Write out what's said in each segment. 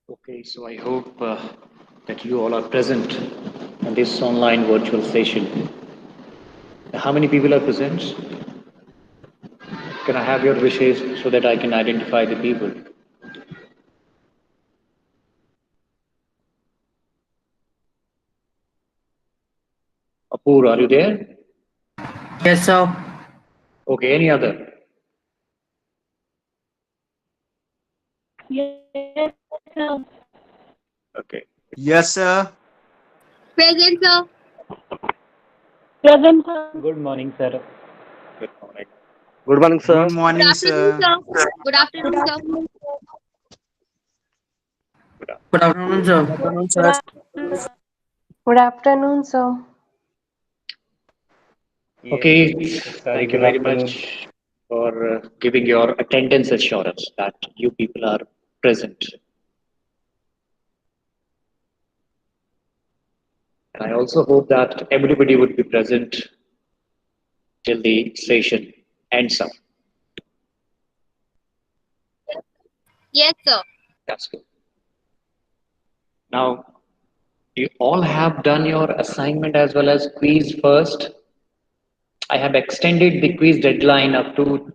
Okay, so I hope that you all are present in this online virtual session. How many people are present? Can I have your wishes so that I can identify the people? Apur, are you there? Yes, sir. Okay, any other? Yes, sir. Okay, Yes, sir. Present, sir. Present, sir. good morning, sir. Good morning. Good morning, Good sir. Good morning, afternoon, sir. sir. Good Good afternoon, sir. afternoon, sir. Good afternoon. Good afternoon, Good sir. afternoon, Good sir. afternoon, sir. Good afternoon, sir. Okay, Very thank you good very afternoon. much for giving your attendance assurance that you people are present. And I also hope that everybody would be present till the session ends up. Yes, sir. That's good. Now, you all have done your assignment as well as quiz first. I have extended the quiz deadline up to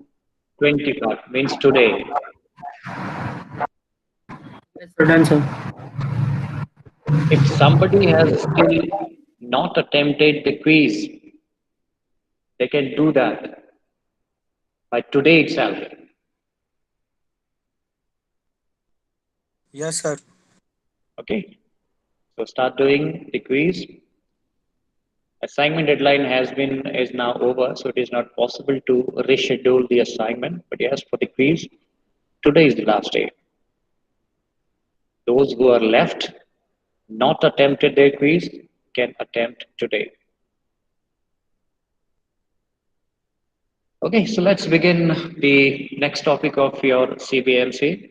25, means today. Yes, sir. Done, sir. If somebody has still not attempted the quiz, they can do that by today itself. Yes, sir. Okay, so start doing the quiz. Assignment deadline has been is now over, so it is not possible to reschedule the assignment. But yes, for the quiz, today is the last day. Those who are left not attempted their quiz can attempt today. Okay, so let's begin the next topic of your CBMC.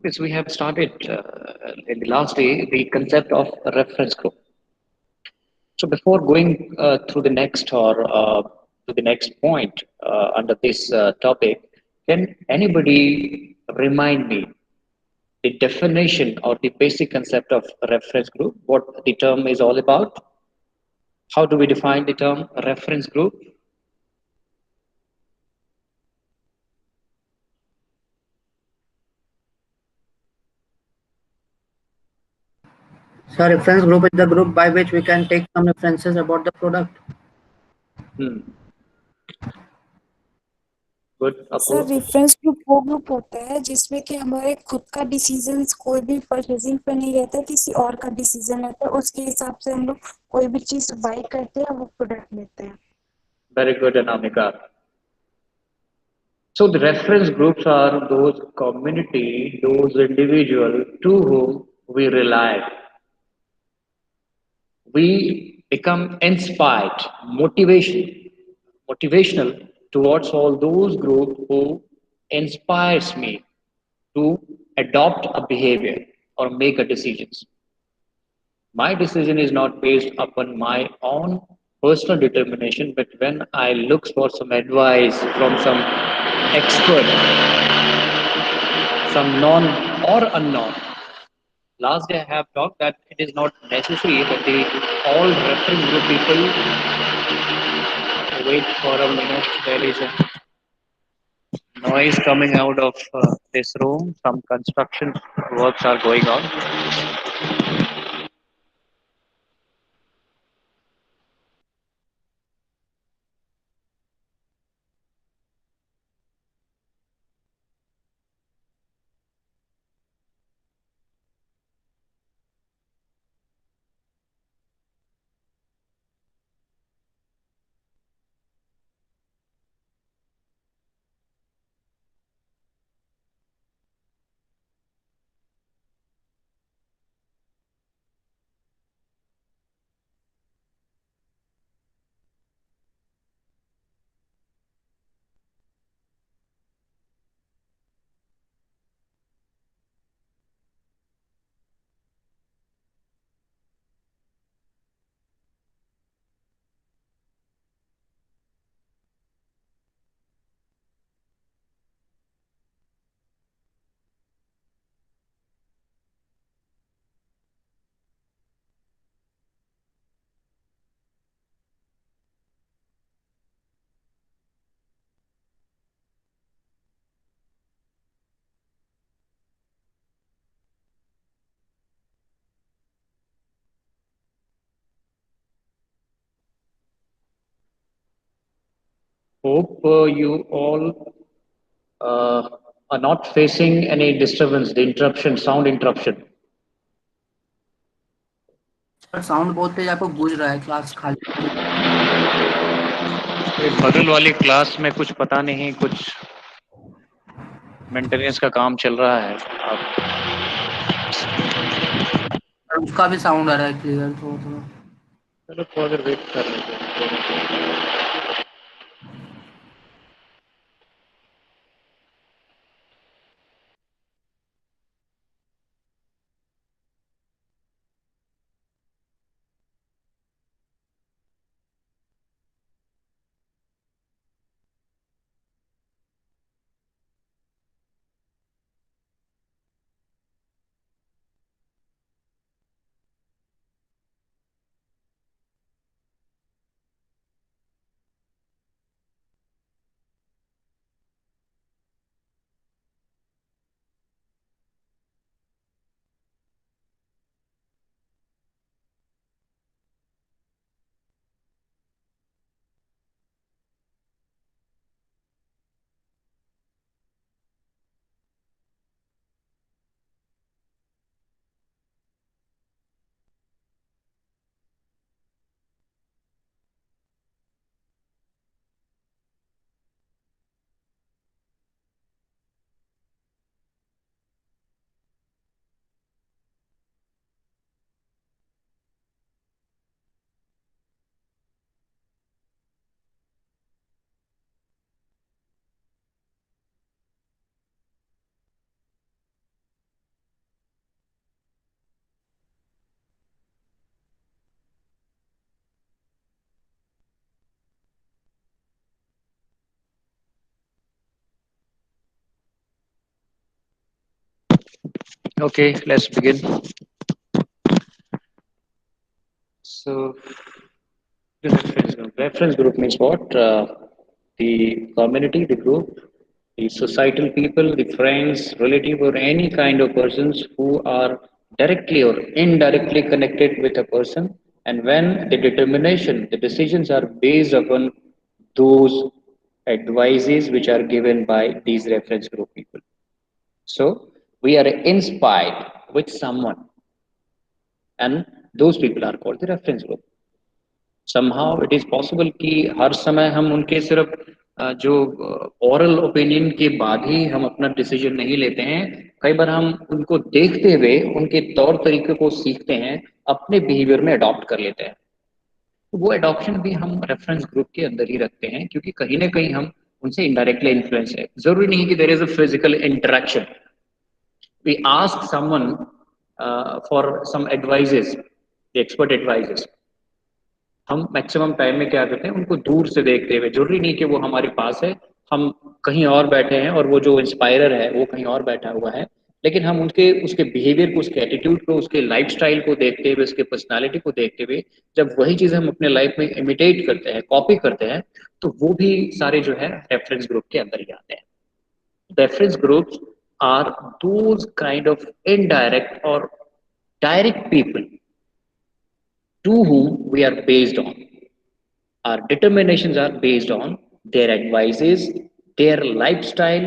Yes, we have started in the last day the concept of a reference group. So before going through the next or to the next point under this topic, can anybody remind me the definition or the basic concept of reference group? What the term is all about? How do we define the term reference group? So, reference group is the group by which we can take some references about the product. Hmm. Good, sir Apu. Reference group वो group होता है जिसमें कि हमारे खुद का decision कोई भी परचेजिंग पे नहीं रहता, किसी और का डिसीजन रहता है, उसके हिसाब से हम लोग कोई भी चीज बाय करते हैं, वो प्रोडक्ट लेते हैं। Very good, Anamika. So the reference groups are those community, those individuals to whom we rely. We become inspired, motivational towards all those groups who inspires me to adopt a behavior or make a decisions. My decision is not based upon my own personal determination, but when I look for some advice from some expert, some known or unknown. Last day I have talked that it is not necessary that the all reference group people wait for a minute. There is a noise coming out of this room. Some construction works are going on. Hope you all are not facing any disturbance, the interruption, sound interruption. Sound बहुत तेज आपको गूंज रहा है, class खाली। ये बगल वाली class में कुछ पता नहीं, कुछ मेंटेनेंस का काम चल रहा है। आप उसका भी साउंड आ रहा है क्लियर थोड़ा थोड़ा। चलो थोड़ा देर वेट कर लेते हैं। Okay, let's begin. So, the reference group. Reference group means what? The community, the group, the societal people, the friends, relative, or any kind of persons who are directly or indirectly connected with a person. And when the determination, the decisions are based upon those advices which are given by these reference group people. So, we are inspired with someone, and those people are called the reference group. Somehow it is possible कि हर समय हम उनके सिर्फ जो oral opinion के बाद ही हम अपना डिसीजन नहीं लेते हैं। कई बार हम उनको देखते हुए उनके तौर तरीके को सीखते हैं, अपने बिहेवियर में अडॉप्ट कर लेते हैं। तो वो अडॉप्शन भी हम रेफरेंस ग्रुप के अंदर ही रखते हैं, क्योंकि कहीं ना कहीं हम उनसे इनडायरेक्टली इन्फ्लुएंस है। जरूरी नहीं कि there is a physical interaction. We ask someone for some advises, the expert advises. हम मैक्सिमम टाइम में क्या करते हैं, उनको दूर से देखते हुए, जरूरी नहीं कि वो हमारे पास है, हम कहीं और बैठे हैं और वो जो इंस्पायरर है वो कहीं और बैठा हुआ है, लेकिन हम उनके उसके बिहेवियर को, उसके एटीट्यूड को, उसके लाइफस्टाइल को देखते हुए, उसके पर्सनालिटी को देखते हुए जब वही चीज़ हम अपने लाइफ में इमिटेट करते हैं, कॉपी करते हैं, तो वो भी सारे जो है रेफरेंस ग्रुप के अंदर ही आते हैं। Reference groups are those kind of indirect और direct people to whom we are based on. Our determinations are based on their advices, their lifestyle,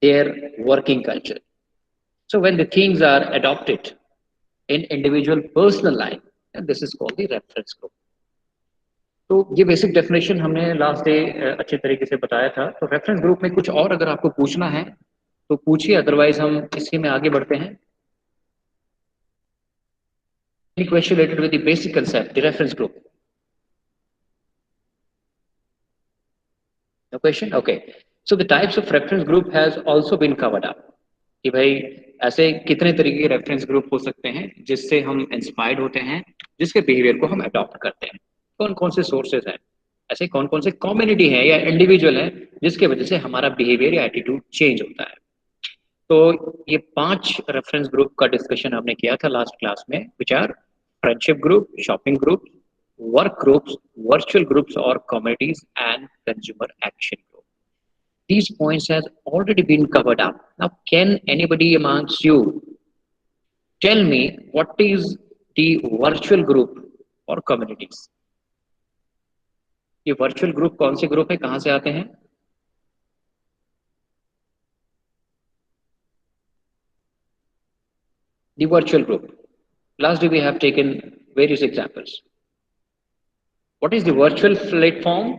their working culture. So when the things are adopted in individual personal life, and this is called the reference group. तो ये basic definition हमने last day अच्छे तरीके से बताया था। तो reference group में कुछ और अगर आपको पूछना है तो पूछिए, अदरवाइज हम इसी में आगे बढ़ते हैं। Any question related with the basic concept, the reference group? No question? Okay. So the types of reference group has also been covered up. कि भाई ऐसे कितने तरीके के रेफरेंस ग्रुप हो सकते हैं जिससे हम इंस्पायर्ड होते हैं, जिसके बिहेवियर को हम अडॉप्ट करते हैं। कौन कौन से सोर्सेज हैं, ऐसे कौन कौन से कम्युनिटी हैं या इंडिविजुअल हैं जिसके वजह से हमारा बिहेवियर या एटीट्यूड चेंज होता है। तो ये 5 रेफरेंस ग्रुप का डिस्कशन हमने किया था लास्ट क्लास में, which are friendship group, shopping group, work groups, virtual groups or communities, and consumer action group. These points has already been covered up. Now, can anybody amongst you tell me what is the virtual group or communities? ये virtual group कौन से group है, कहाँ से आते हैं? The virtual group. Lastly, we have taken various examples. What is the virtual platform?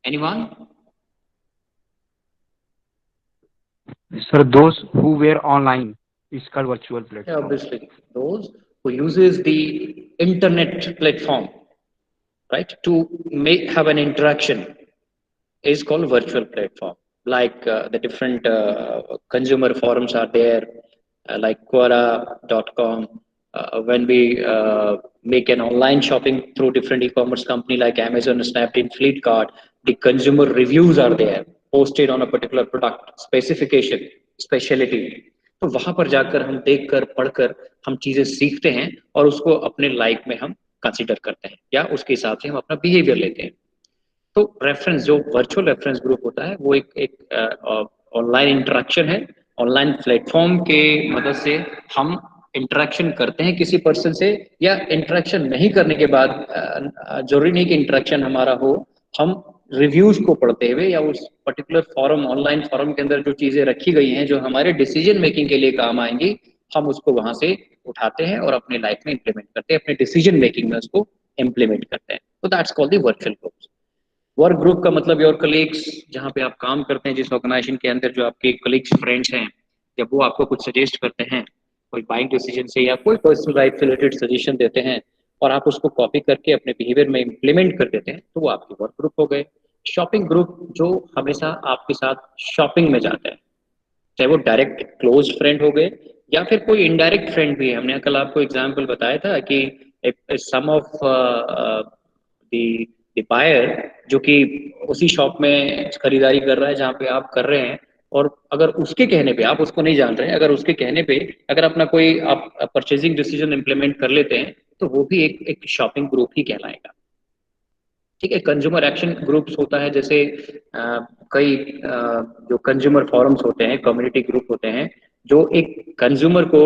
Anyone? Sir, those who were online is called virtual Yeah, platform. obviously, those who uses the internet platform, right, to have an interaction is called virtual platform. Like the different consumer forums are there, like Quora.com. When we make an online shopping through different e-commerce company like Amazon, Snapdeal, Fleetcart, the consumer reviews are there, posted on a particular product, specification, specialty. तो वहां पर जाकर हम देख कर पढ़कर हम चीजें सीखते हैं और उसको अपने लाइफ में हम कंसिडर करते हैं या उसके हिसाब से हम अपना बिहेवियर लेते हैं। तो रेफरेंस जो वर्चुअल रेफरेंस ग्रुप होता है वो एक ऑनलाइन इंटरेक्शन है। ऑनलाइन प्लेटफॉर्म के मदद से हम इंटरेक्शन करते हैं किसी पर्सन से, या इंटरेक्शन नहीं करने के बाद जरूरी नहीं कि इंटरेक्शन हमारा हो, हम रिव्यूज को पढ़ते हुए या उस पर्टिकुलर फॉरम, ऑनलाइन फॉरम के अंदर जो चीजें रखी गई हैं जो हमारे डिसीजन मेकिंग के लिए काम आएंगी, हम उसको वहां से उठाते हैं और अपने लाइफ में इंप्लीमेंट करते हैं, अपने डिसीजन मेकिंग में उसको इम्प्लीमेंट करते हैं। तो that's called the virtual groups. Work group का मतलब योर कलीग्स, जहाँ पे आप काम करते हैं, जिस ऑर्गेनाइजेशन के अंदर जो आपके कलीग्स फ्रेंड्स हैं, जब वो आपको कुछ सजेस्ट करते हैं कोई बाइंग डिसीजन से या कोई पर्सनल लाइफ से रिलेटेड सजेशन देते हैं और आप उसको कॉपी करके अपने बिहेवियर में इम्प्लीमेंट कर देते हैं, तो वो आपके वर्क ग्रुप हो गए। शॉपिंग ग्रुप जो हमेशा आपके साथ शॉपिंग में जाता है, चाहे वो डायरेक्ट क्लोज फ्रेंड हो गए या फिर कोई इनडायरेक्ट फ्रेंड भी है। हमने कल आपको एग्जांपल बताया था कि सम ऑफ द बायर जो कि उसी शॉप में खरीदारी कर रहा है जहाँ पे आप कर रहे हैं, और अगर उसके कहने पे, आप उसको नहीं जान रहे हैं, अगर उसके कहने पे अगर अपना कोई आप परचेजिंग डिसीजन इम्प्लीमेंट कर लेते हैं, तो वो भी एक शॉपिंग ग्रुप ही कहलाएगा। ठीक है। कंज्यूमर एक्शन ग्रुप्स होता है, जैसे कई जो कंज्यूमर फोरम्स होते हैं, कम्युनिटी ग्रुप होते हैं, जो एक कंज्यूमर को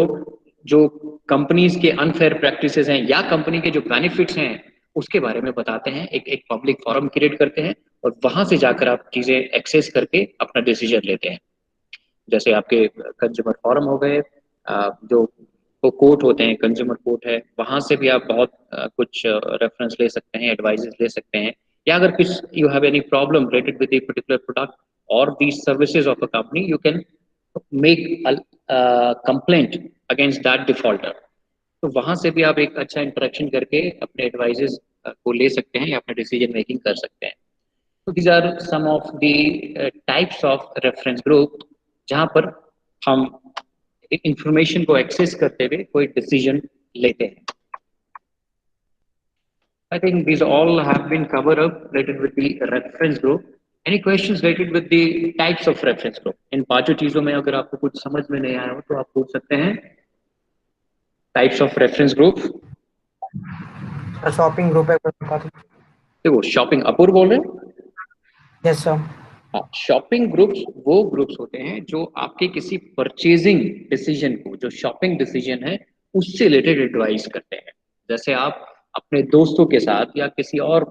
जो कंपनीज के अनफेयर प्रैक्टिसेस हैं या कंपनी के जो बेनिफिट्स हैं उसके बारे में बताते हैं, एक पब्लिक फोरम क्रिएट करते हैं और वहां से जाकर आप चीजें एक्सेस करके अपना डिसीजन लेते हैं। जैसे आपके कंज्यूमर फोरम हो गए, जो कोर्ट होते हैं, कंज्यूमर कोर्ट है, वहां से भी आप बहुत कुछ रेफरेंस ले सकते हैं, एडवाइजेस ले सकते हैं, या अगर कुछ you have any problem related with the particular product और the services of a company, you can make complaint against that defaulter. तो वहां से भी आप एक अच्छा इंटरेक्शन करके अपने एडवाइजेस को ले सकते हैं या अपना डिसीजन मेकिंग कर सकते हैं। तो these are some of the types of reference group जहां पर हम इंफॉर्मेशन को एक्सेस करते हुए कोई डिसीजन लेते हैं। I think these all have been covered up related with the reference group. Any questions related with the types of reference group? इन पांचों चीजों में अगर आपको कुछ समझ में नहीं आया हो तो आप पूछ सकते हैं। Types of reference group. Shopping group है बता दो। देखो, शॉपिंग अपूर्व बोल रहे हैं। Yes sir. हाँ, शॉपिंग ग्रुप्स वो ग्रुप्स होते हैं जो आपके किसी परचेजिंग डिसीजन को, जो शॉपिंग डिसीजन है, उससे रिलेटेड एडवाइस करते हैं। जैसे आप अपने दोस्तों के साथ या किसी और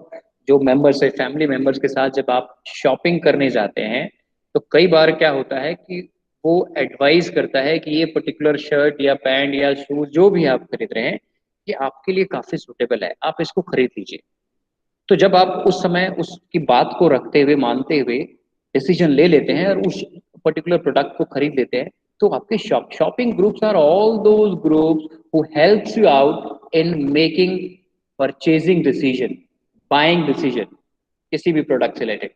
जो मेंबर्स है, फैमिली मेंबर्स के साथ जब आप शॉपिंग करने जाते हैं, तो कई बार क्या होता है कि वो एडवाइस करता है कि ये पर्टिकुलर शर्ट या पैंट या शूज जो भी आप खरीद रहे हैं, ये आपके लिए काफी सुटेबल है, आप इसको खरीद लीजिए। तो जब आप उस समय उसकी बात को रखते हुए, मानते हुए डिसीजन ले लेते हैं और उस पर्टिकुलर प्रोडक्ट को खरीद लेते हैं, तो आपके shopping groups are all those groups who helps you out in making purchasing decision, buying decision किसी भी प्रोडक्ट से रिलेटेड।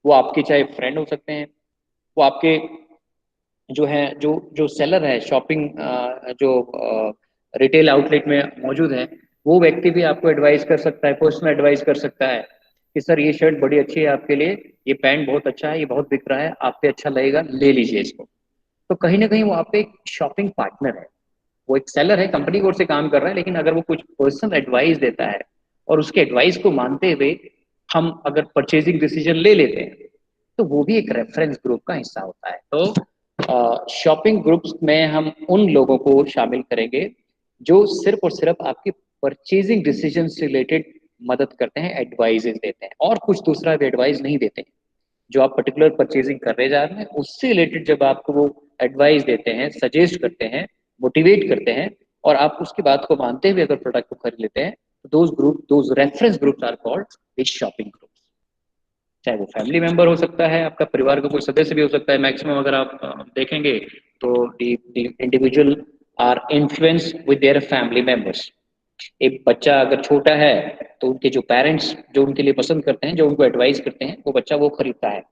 वो आपके चाहे फ्रेंड हो सकते हैं, वो आपके जो है जो जो सेलर है, शॉपिंग जो रिटेल आउटलेट में मौजूद है, वो व्यक्ति भी आपको एडवाइस कर सकता है, पर्सनल एडवाइस कर सकता है कि सर ये शर्ट बड़ी अच्छी है आपके लिए, ये पैंट बहुत अच्छा है, ये बहुत बिक रहा है, आप पे अच्छा लगेगा, ले लीजिए इसको। तो कहीं ना कहीं वो आप पे एक शॉपिंग पार्टनर है, वो एक सेलर है, कंपनी की ओर से काम कर रहा है, लेकिन अगर वो कुछ पर्सनल एडवाइस देता है और उसके एडवाइस को मानते हुए हम अगर परचेजिंग डिसीजन ले लेते हैं, तो वो भी एक रेफरेंस ग्रुप का हिस्सा होता है। तो शॉपिंग ग्रुप्स में हम उन लोगों को शामिल करेंगे जो सिर्फ और सिर्फ आपकी परचेजिंग डिसीजन से रिलेटेड मदद करते हैं, एडवाइजेज देते हैं, और कुछ दूसरा भी एडवाइस नहीं देते हैं। जो आप पर्टिकुलर परचेजिंग कर रहे जा रहे हैं उससे रिलेटेड जब आपको वो एडवाइस देते हैं, सजेस्ट करते हैं, मोटिवेट करते हैं, और आप उसकी बात को मानते हुए अगर प्रोडक्ट को खरीद लेते हैं, तो those reference groups are called the shopping groups. चाहे वो फैमिली मेंबर हो सकता है, आपका परिवार का कोई सदस्य भी हो सकता है। मैक्सिमम अगर आप देखेंगे तो the individual are influence with their family members. एक बच्चा अगर छोटा है तो उनके जो पेरेंट्स जो उनके लिए पसंद करते हैं, जो उनको एडवाइस करते हैं, वो बच्चा वो खरीदता है।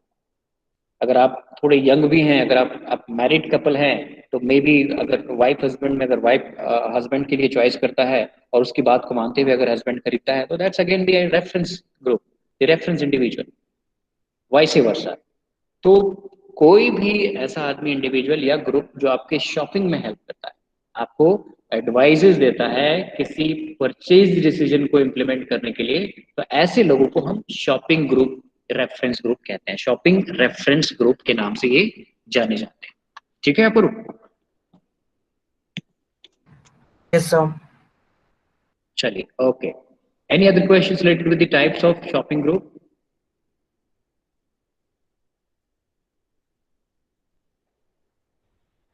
अगर आप थोड़े यंग भी हैं, अगर आप मैरिड कपल हैं, तो मे बी अगर वाइफ हस्बैंड में अगर वाइफ हस्बैंड के लिए चॉइस करता है और उसकी बात को मानते हुए अगर हस्बैंड खरीदता है, तो that's again the reference group, the reference individual, vice versa. तो कोई भी ऐसा आदमी, इंडिविजुअल या ग्रुप जो आपके शॉपिंग में हेल्प करता है, आपको एडवाइजेस देता है किसी परचेज डिसीजन को इम्प्लीमेंट करने के लिए, तो ऐसे लोगों को हम शॉपिंग ग्रुप, रेफरेंस ग्रुप कहते हैं। शॉपिंग रेफरेंस ग्रुप के नाम से ये जाने जाते हैं। ठीक है अपूर्व? Yes, sir. चलिए, okay. Any other questions related with the types of shopping group?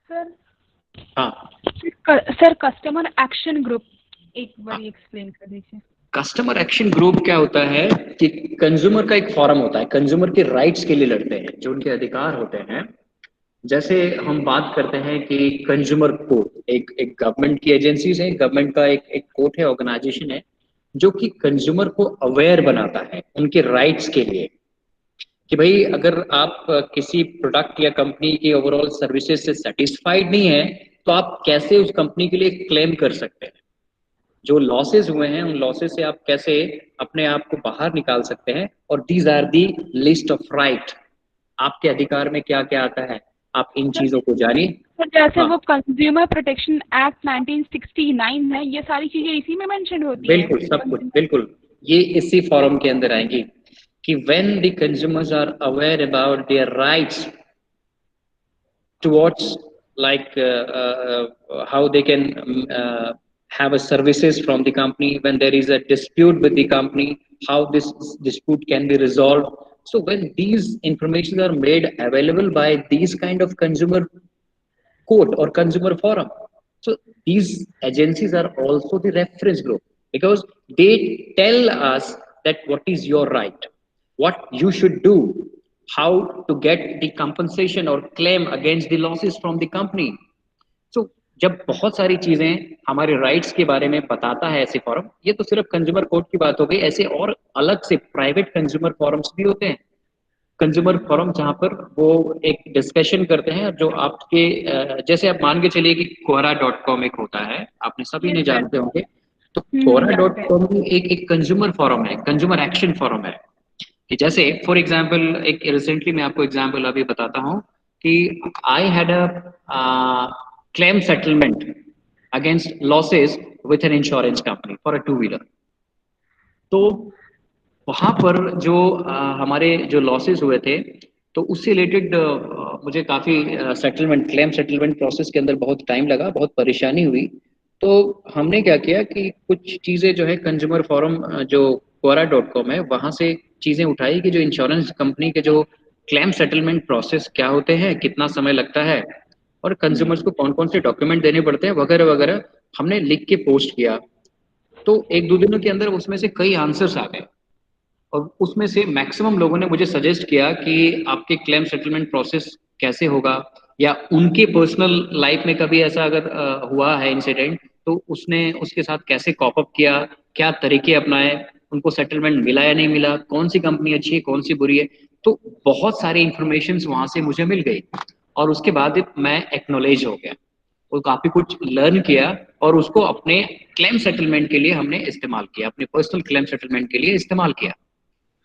Sir हाँ सर, कस्टमर एक्शन ग्रुप एक बार एक्सप्लेन कर दीजिए। कस्टमर एक्शन ग्रुप क्या होता है कि कंज्यूमर का एक फोरम होता है, कंज्यूमर के राइट्स के लिए लड़ते हैं, जो उनके अधिकार होते हैं। जैसे हम बात करते हैं कि कंज्यूमर कोर्ट एक गवर्नमेंट की एजेंसीज है, गवर्नमेंट का एक कोर्ट है, ऑर्गेनाइजेशन है, जो कि कंज्यूमर को अवेयर बनाता है उनके राइट्स के लिए, कि भाई अगर आप किसी प्रोडक्ट या कंपनी की ओवरऑल सर्विसेज से सेटिस्फाइड नहीं है, तो आप कैसे उस कंपनी के लिए क्लेम कर सकते हैं, जो लॉसेस हुए हैं उन लॉसेस से आप कैसे अपने आप को बाहर निकाल सकते हैं, और these are the list of right, आपके अधिकार में क्या क्या आता है, आप इन चीजों को जानिए। सर जैसे हाँ, वो कंज्यूमर प्रोटेक्शन एक्ट 1969 है, ये सारी चीजें इसी में मेंशन होती है। बिल्कुल, सब कुछ बिल्कुल ये इसी फॉरम के अंदर आएंगी कि when the consumers are aware about their rights towards like how they can have a services from the company, when there is a dispute with the company, how this dispute can be resolved. So when these information are made available by these kind of consumer court or consumer forum, so these agencies are also the reference group, because they tell us that what is your right, what you should do, how to get the compensation or claim against the losses from the company. So जब बहुत सारी चीजें हमारे rights के बारे में बताता है ऐसे फॉरम, ये तो सिर्फ कंज्यूमर कोर्ट की बात हो गई, ऐसे और अलग से प्राइवेट कंज्यूमर फॉरम्स भी होते हैं। कंज्यूमर फोरम जहाँ पर वो एक डिस्कशन करते हैं, जो आपके जैसे आप मान के चलिए कि quora.com एक होता है, आपने सभी ने जानते होंगे, तो quora.com भी एक कंज्यूमर फोरम है, कंज्यूमर एक्शन फोरम है। कि जैसे फॉर एग्जांपल एक रिसेंटली मैं आपको एग्जांपल अभी बताता हूँ कि I had a claim settlement against losses with an insurance company for a two wheeler. तो वहाँ पर जो हमारे जो लॉसेस हुए थे, तो उससे रिलेटेड मुझे काफ़ी सेटलमेंट, क्लेम सेटलमेंट प्रोसेस के अंदर बहुत टाइम लगा, बहुत परेशानी हुई। तो हमने क्या किया कि कुछ चीज़ें जो है कंज्यूमर फोरम जो quora.com है, वहाँ से चीज़ें उठाई कि जो इंश्योरेंस कंपनी के जो क्लेम सेटलमेंट प्रोसेस क्या होते हैं, कितना समय लगता है, और कंज्यूमर्स को कौन कौन से डॉक्यूमेंट देने पड़ते हैं, वगैरह वगैरह हमने लिख के पोस्ट किया। तो एक दो दिनों के अंदर उसमें से कई आंसर्स आ गए, और उसमें से मैक्सिमम लोगों ने मुझे सजेस्ट किया कि आपके क्लेम सेटलमेंट प्रोसेस कैसे होगा, या उनके पर्सनल लाइफ में कभी ऐसा अगर हुआ है इंसिडेंट, तो उसने उसके साथ कैसे कॉप अप किया, क्या तरीके अपनाए, उनको सेटलमेंट मिला या नहीं मिला, कौन सी कंपनी अच्छी है, कौन सी बुरी है। तो बहुत सारी इंफॉर्मेशन वहां से मुझे मिल गई, और उसके बाद मैं एक्नोलेज हो गया, वो काफी कुछ लर्न किया, और उसको अपने क्लेम सेटलमेंट के लिए हमने इस्तेमाल किया, अपने पर्सनल क्लेम सेटलमेंट के लिए इस्तेमाल किया।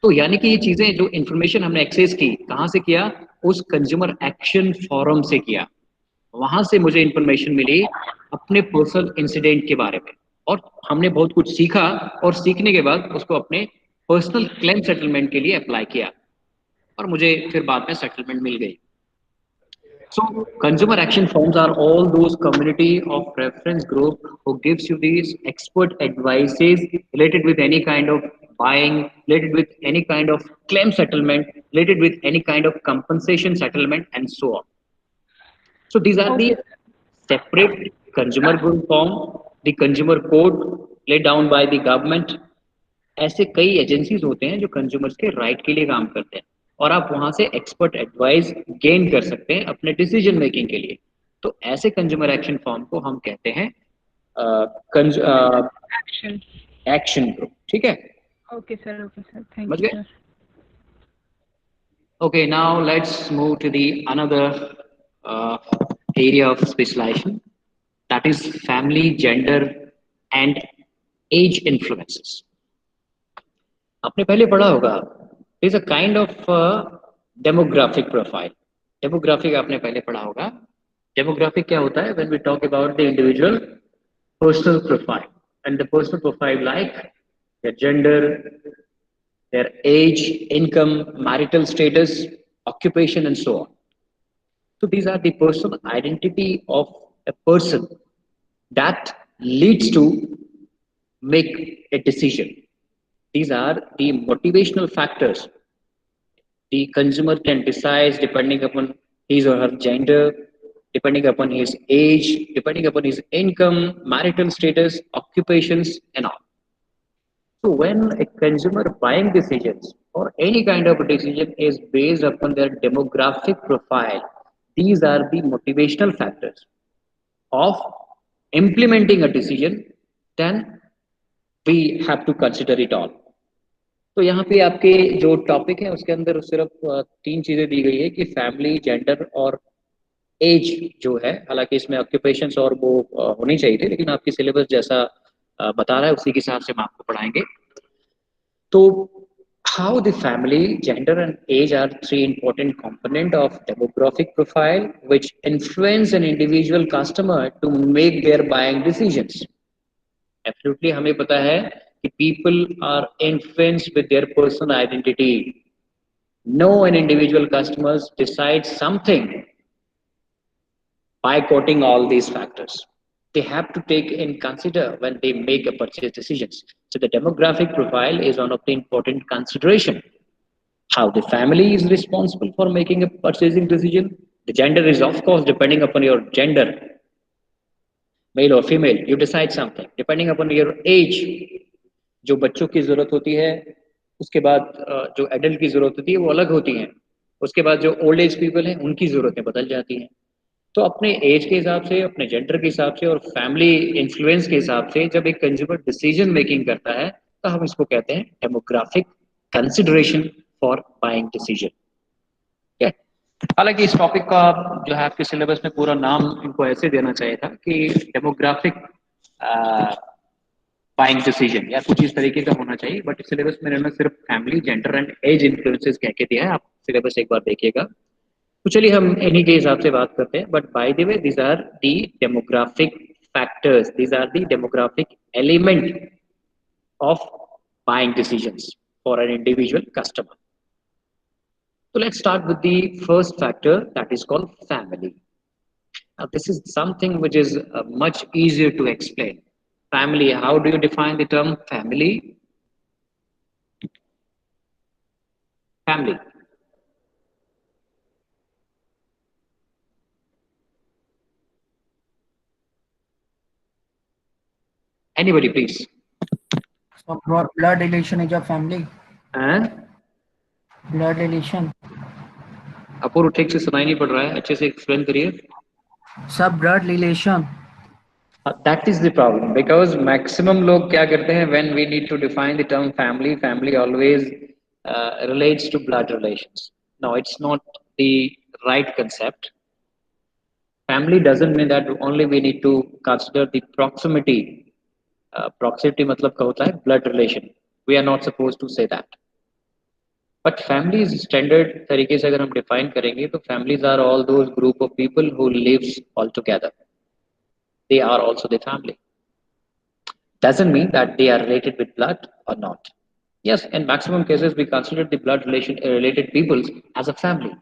तो यानी कि ये चीजें जो इन्फॉर्मेशन हमने एक्सेस की, कहाँ से किया, उस कंज्यूमर एक्शन फोरम से किया। वहां से मुझे इन्फॉर्मेशन मिली अपने पर्सनल इंसिडेंट के बारे में, और हमने बहुत कुछ सीखा, और सीखने के बाद उसको अपने पर्सनल क्लेम सेटलमेंट के लिए अप्लाई किया, और मुझे फिर बाद में सेटलमेंट मिल गई। So consumer action firms are all those community of reference group who gives you these expert advices related with any kind of buying, related with any kind of claim settlement, related with any kind of compensation settlement, and so on. So these are the Okay. separate consumer good form, the consumer code laid down by the government. ऐसे कई agencies होते हैं जो consumers के right के लिए काम करते हैं और आप वहां से एक्सपर्ट एडवाइस गेन कर सकते हैं अपने डिसीजन मेकिंग के लिए। तो ऐसे कंज्यूमर एक्शन फॉर्म को हम कहते हैं Action. Action group. ठीक है, Okay, sir. Okay, sir. Thank समझ you, गए? sir. Okay, now let's move to the another uh, area of specialization, that is family, gender, and age influences. आपने पहले पढ़ा होगा is a kind of demographic profile. Demographic आपने पहले पढ़ा होगा। डेमोग्राफिक क्या होता है? When we talk about the individual personal profile, and the personal profile like their gender, their age, income, marital status, occupation, and so on. So these are the personal identity of a person that leads to make a decision. These are the motivational factors. The consumer can decide depending upon his or her gender, depending upon his age, depending upon his income, marital status, occupations, and all. So when a consumer buying decisions or any kind of a decision is based upon their demographic profile, these are the motivational factors of implementing a decision, then we have to consider it all. तो यहाँ पे आपके जो topic है उसके अंदर सिर्फ तीन चीजें दी गई है कि फैमिली, जेंडर और एज जो है। हालांकि इसमें ऑक्यूपेशंस और वो होनी चाहिए थे, लेकिन आपकी सिलेबस जैसा बता रहा है उसी के हिसाब से हम आपको पढ़ाएंगे। तो how the family, gender, and age are three important component of demographic profile which influence an individual customer to make their buying decisions. Absolutely, हमें पता है कि people are influenced with their personal identity. No an individual customers decide something by quoting all these factors. They have to take in consider when they make a purchase decisions. So the demographic profile is one of the important consideration. How the family is responsible for making a purchasing decision. The gender is of course depending upon your gender, male or female, you decide something. Depending upon your age, जो बच्चों की जरूरत होती है, उसके बाद जो adult की जरूरत होती है वो अलग होती है। उसके बाद जो ओल्ड एज पीपल हैं उनकी जरूरतें बदल जाती हैं। तो अपने एज के हिसाब से, अपने जेंडर के हिसाब से और फैमिली इन्फ्लुएंस के हिसाब से जब एक कंज्यूमर डिसीजन मेकिंग करता है तो हम इसको कहते हैं demographic consideration for buying decision. ठीक है, हालांकि इस टॉपिक का जो है आपके सिलेबस में पूरा नाम इनको ऐसे देना चाहिए था कि डेमोग्राफिक बाइंग डिसीजन या कुछ इस तरीके का होना चाहिए, बट सिलेबस में इन्होंने सिर्फ family, gender and age influences कह के दिया है। आप सिलेबस एक बार देखिएगा। तो चलिए हम इन्हीं के हिसाब से बात करते हैं। But by the way these are the demographic factors, these are the demographic element of buying decisions for an individual customer. So let's start with the first factor, that is called family. Now this is something which is much easier to explain. Family, how do you define the term family? Family. Anybody, please. So blood relation is a family. And Blood relation. अपूर्व ठीक से सुनाई नहीं पड़ रहा है, अच्छे से explain करिए। सब blood relation. That is the problem because maximum लोग क्या करते हैं when we need to define the term family, family always relates to blood relations. No, it's not the right concept. Family doesn't mean that only we need to consider the proximity. Proximity मतलब क्या होता है? Blood relation. We are not supposed to say that. But families standard तरीके से अगर हम define करेंगे तो families are all those group of people who lives all together. They are also the family. Doesn't mean that they are related with blood or not. Yes, in maximum cases we consider the blood relation related peoples as a family.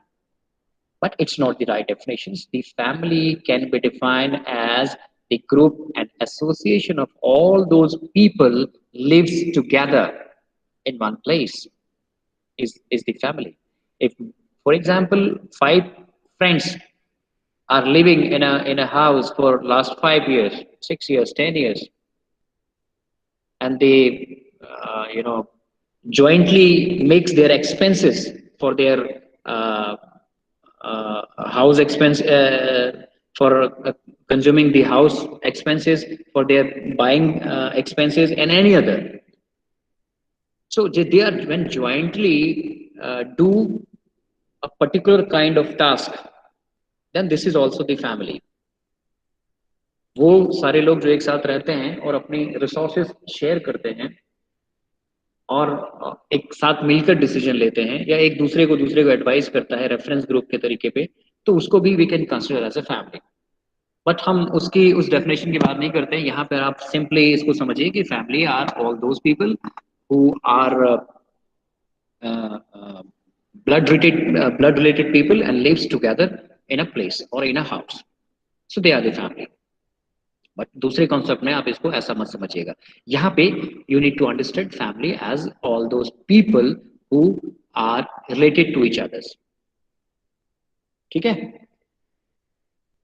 but it's not the right definitions. The family can be defined as the group and association of all those people lives together in one place is the family. If, for example, five friends are living in a house for last 5 years, 6 years, 10 years, and they jointly makes their expenses for their house expense for consuming the house expenses, for their buying expenses and any other. So they are when jointly do a particular kind of task, then this is also the family. वो सारे लोग जो एक साथ रहते हैं और अपनी रिसोर्सेज शेयर करते हैं और एक साथ मिलकर डिसीजन लेते हैं, या एक दूसरे को एडवाइस करता है रेफरेंस ग्रुप के तरीके पे, तो उसको भी we can consider as a family. But हम उसकी उस डेफिनेशन की बात नहीं करते हैं. यहाँ पर आप सिंपली इसको समझिए कि family are all those people who are blood related people and lives together in a place or in a house. So they are the family. But दूसरे कॉन्सेप्ट में आप इसको ऐसा मत समझिएगा. यहाँ पे you need to understand family as all those people who are related to each others. ठीक है.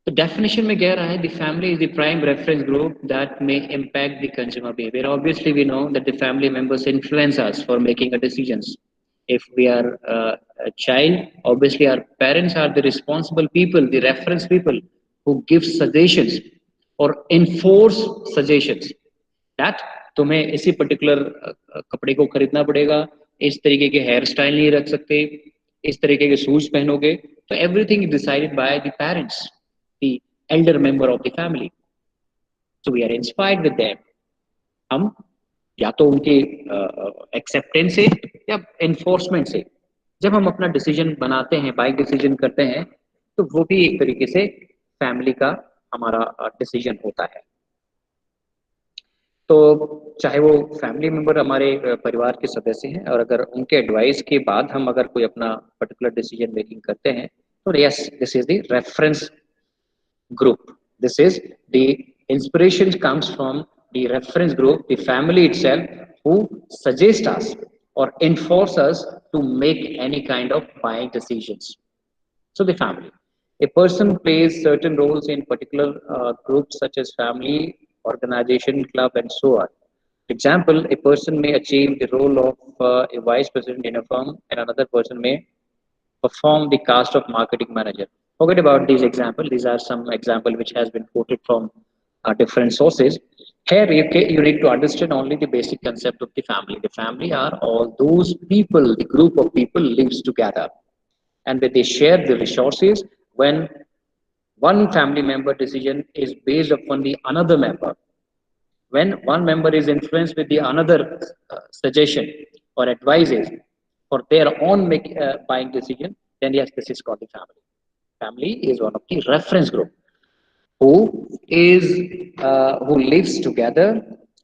तो डेफिनेशन में कह रहा है the family is the prime reference group that may impact the consumer behaviour. Obviously we know that the family members influence us for making a decisions. If we are a child, obviously our parents are the responsible people, the reference people who give suggestions or enforce suggestions that तुम्हें इसी particular कपड़े को खरीदना पड़ेगा, इस तरीके के hair style नहीं रख सकते, इस तरीके के शूज पहनोगे. तो everything is decided by the parents, the elder member of the family. So we are inspired with them. हम या तो उनके एक्सेप्टेंस से या एनफोर्समेंट से जब हम अपना डिसीजन बनाते हैं, बाइक डिसीजन करते हैं, तो वो भी एक तरीके से फैमिली का हमारा डिसीजन होता है. तो चाहे वो फैमिली मेंबर हमारे परिवार के सदस्य हैं, और अगर उनके एडवाइस के बाद हम अगर कोई अपना पर्टिकुलर डिसीजन मेकिंग करते हैं, तो yes, this is the reference group. This is the inspiration comes from the reference group, the family itself, who suggest us or enforce us to make any kind of buying decisions. So the family. A person plays certain roles in particular groups such as family, organization, club, and so on. For example, a person may achieve the role of a vice president in a firm, and another person may perform the task of marketing manager. Forget about these examples. These are some examples which has been quoted from different sources. Here you need to understand only the basic concept of the family. The family are all those people, the group of people lives together, and that they share the resources. When one family member decision is based upon the another member, when one member is influenced with the another suggestion or advices for their own buying decision, then yes, this is called the family. Family is one of the reference group who lives together,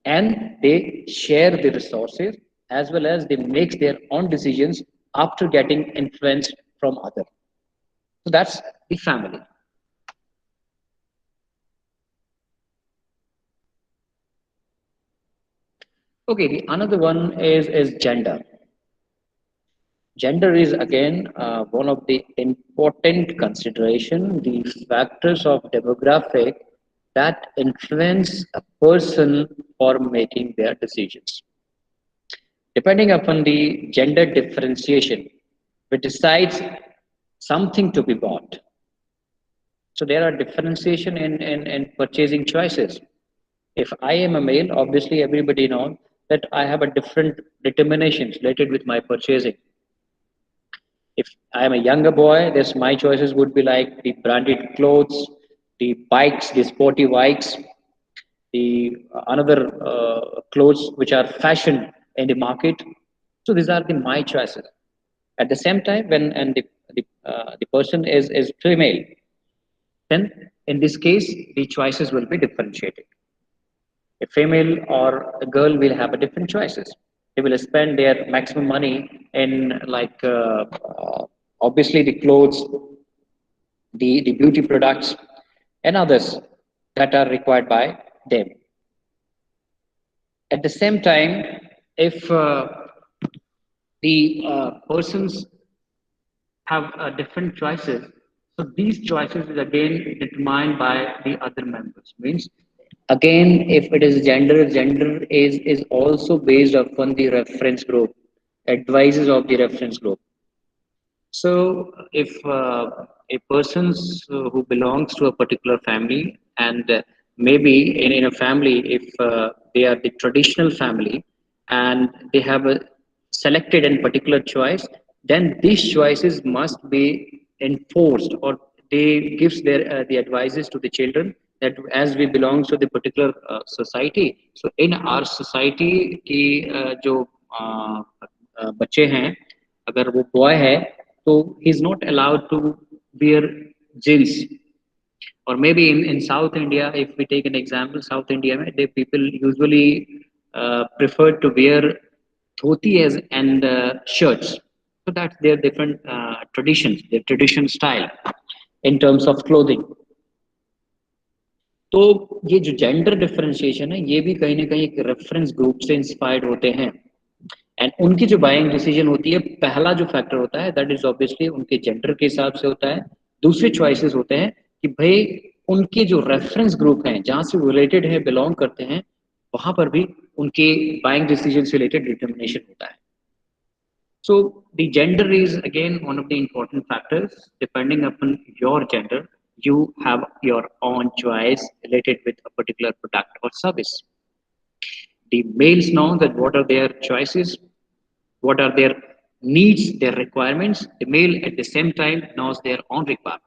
and they share the resources as well as they make their own decisions after getting influence from others. So that's the family. Okay, the another one is gender. Gender is again one of the important consideration, the factors of demographic that influence a person for making their decisions. Depending upon the gender differentiation, which decides something to be bought. So there are differentiation in purchasing choices. If I am a male, obviously everybody knows that I have a different determinations related with my purchasing. If I am a younger boy, this my choices would be like the branded clothes, the bikes, the sporty bikes, the another clothes which are fashion in the market. So these are my choices. At the same time, when the person is female, then in this case the choices will be differentiated. A female or a girl will have a different choices. They will spend their maximum money in like obviously the clothes, the beauty products and others that are required by them. At the same time, if the persons have different choices, so these choices is again determined by the other members. Means again, if it is gender, gender is also based upon the reference group, advices of the reference group. So, if a person who belongs to a particular family, and maybe in a family, if they are the traditional family and they have a selected and particular choice, then these choices must be enforced, or they gives their the advices to the children that as we belong to the particular society. So, in our society की जो बच्चे हैं, अगर वो boy है तो he is not allowed to wear jeans. Or maybe in South India, if we take an example, South India में they people usually prefer to wear dhoti as and shirts. So that's their different traditions, their tradition style in terms of clothing. तो ये जो gender differentiation है ये भी कहीं ना कहीं एक रेफरेंस ग्रुप से इंस्पायर्ड होते हैं, एंड उनकी जो बाइंग डिसीजन होती है, पहला जो फैक्टर होता है दैट इज ऑब्वियसली उनके जेंडर के हिसाब से होता है। दूसरे चॉइसेस होते हैं कि भाई उनके जो रेफरेंस ग्रुप हैं जहां से रिलेटेड है, बिलोंग करते हैं, वहां पर भी उनके बाइंग डिसीजन से रिलेटेड डिटर्मिनेशन होता है। So the gender is again one of the important factors. Depending upon your gender, you have your own choice related with a particular product or service. The males know that what are their choices, what are their needs, their requirements. The male at the same time knows their own requirements.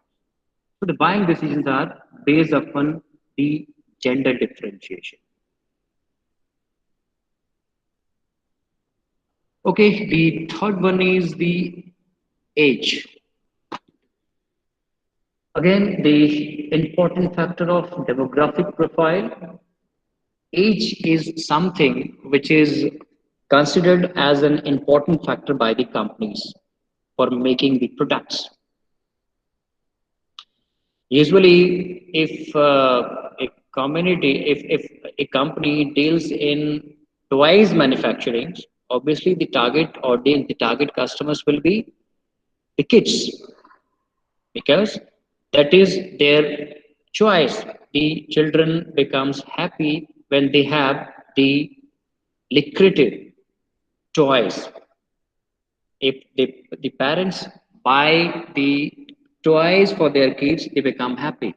So the buying decisions are based upon the gender differentiation. Okay, the third one is the age. Again, the important factor of demographic profile. Age is something which is considered as an important factor by the companies for making the products. Usually, if a community, if a company deals in toys manufacturing, obviously the target audience, the target customers will be the kids, because that is their choice. The children becomes happy when they have the lucrative toys. If the parents buy the toys for their kids, they become happy.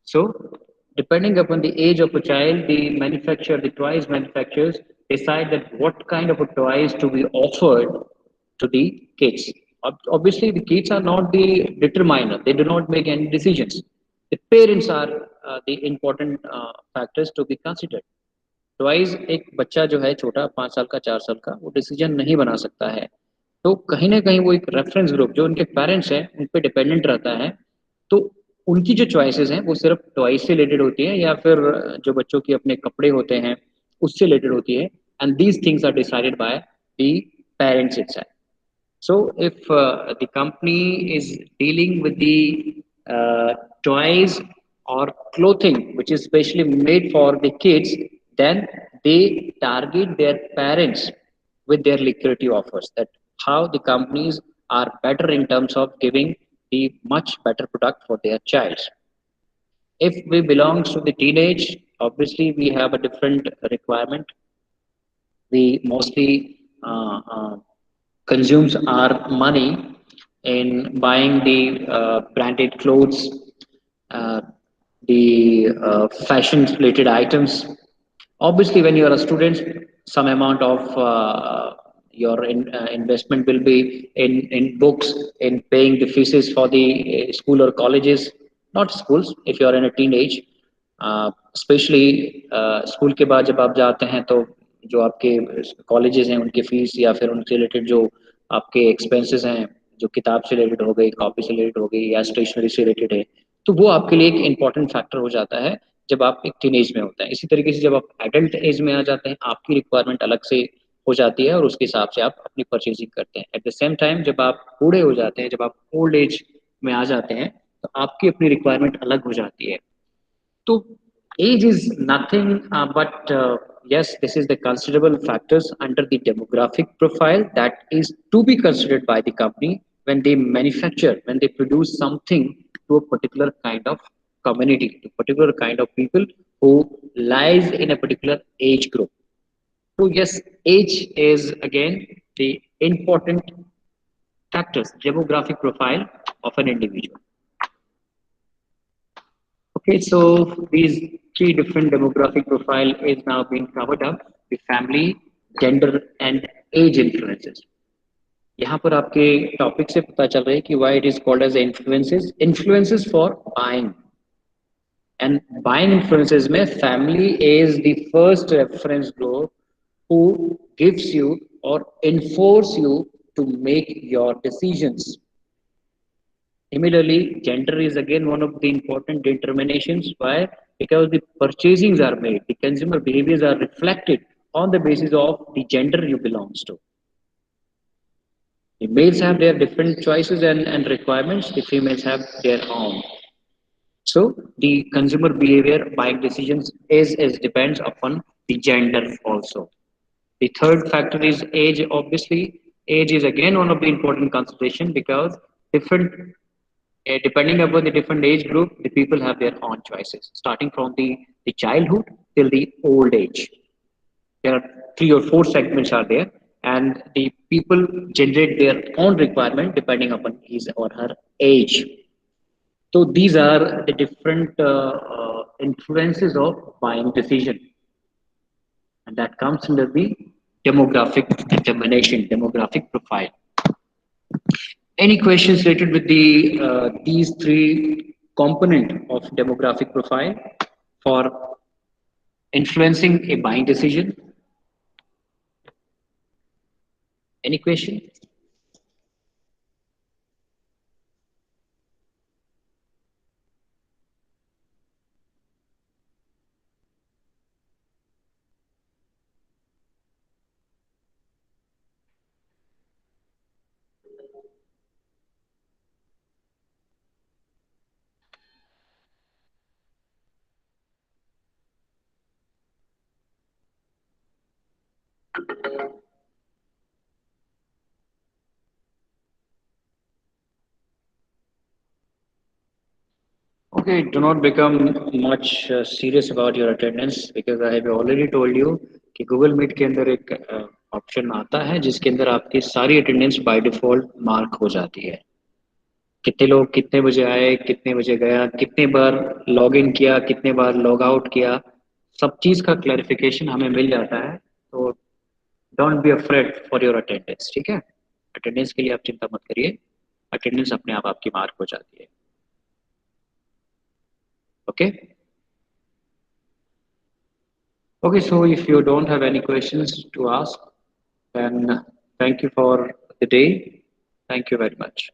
So depending upon the age of a child, the manufacturer, the toys manufacturers decide that what kind of a toys to be offered to the kids. Obviously, the kids are not the determiner. They do not make any decisions. The parents are the important factors to be considered. Toys एक बच्चा जो है छोटा 5 साल का 4 साल का, वो डिसीजन नहीं बना सकता है, तो कहीं ना कहीं वो एक रेफरेंस ग्रुप जो उनके पेरेंट्स हैं उन पे डिपेंडेंट रहता है। तो उनकी जो चॉइसेस हैं वो सिर्फ टॉयज से रिलेटेड होती है या फिर जो बच्चों के अपने कपड़े होते हैं उससे रिलेटेड होती है, and these things are decided by the parents itself. So if the company is dealing with the toys or clothing which is specially made for the kids, then they target their parents with their lucrative offers, that how the companies are better in terms of giving the much better product for their child. If we belongs to the teenage, obviously we have a different requirement. We mostly consumes our money in buying the branded clothes, the fashion related items. Obviously, when you are a student, some amount of your investment will be in books, in paying the fees for the school or colleges, not schools. If you are in a teenage, especially school के बाद जब आप जाते हैं तो जो आपके colleges हैं उनके फीस या फिर उनसे रिलेटेड जो आपके एक्सपेंसेस हैं, जो किताब से रिलेटेड हो गई, कॉपी से रिलेटेड हो गई या स्टेशनरी से रिलेटेड है, तो वो आपके लिए एक इम्पॉर्टेंट फैक्टर हो जाता है जब आप एक टीनेज में होता है. इसी तरीके से जब आप एडल्ट एज में आ जाते हैं, आपकी रिक्वायरमेंट अलग से हो जाती है और उसके हिसाब से आप अपनी परचेजिंग करते हैं. एट द सेम टाइम जब आप बूढ़े हो जाते हैं, जब आप ओल्ड एज में आ जाते हैं तो आपकी अपनी रिक्वायरमेंट अलग हो जाती है. तो age is nothing but yes, this is the considerable factors under the demographic profile that is to be considered by the company when they manufacture, when they produce something to a particular kind of community, to particular kind of people who lies in a particular age group. So yes, age is again the important factors, demographic profile of an individual. Okay, so these three different demographic profile is now being covered up. The family, gender and age influences. यहाँ पर आपके topic से पता चल रहा है कि why it is called as influences for buying. And buying influences में family is the first reference group who gives you or enforce you to make your decisions. Similarly, gender is again one of the important determinations. Why? Because the purchasings are made, the consumer behaviors are reflected on the basis of the gender you belongs to. The males have their different choices and requirements, the females have their own. So the consumer behavior buying decisions is depends upon the gender also. The third factor is age. Obviously, age is again one of the important consideration because different depending upon the different age group, the people have their own choices, starting from the childhood till the old age. There are 3 or 4 segments are there, and the people generate their own requirement depending upon his or her age. So these are the different influences of buying decision, and that comes under the demographic determination, demographic profile. Any questions related with the these three component of demographic profile for influencing a buying decision? Any question? Okay, do not become much serious about your attendance because I have already told you कि Google Meet के अंदर एक option आता है जिसके अंदर आपकी सारी अटेंडेंस बाय डिफॉल्ट मार्क हो जाती है. कितने लोग कितने बजे आए, कितने बजे गया, कितने बार लॉग इन किया, कितने बार लॉग आउट किया, सब चीज़ का क्लैरिफिकेशन हमें मिल जाता है. तो don't be afraid for your attendance. ठीक है, अटेंडेंस के लिए आप चिंता मत करिए, अटेंडेंस अपने आप आपकी मार्क हो जाती है. Okay. Okay, so if you don't have any questions to ask, then thank you for the day. Thank you very much.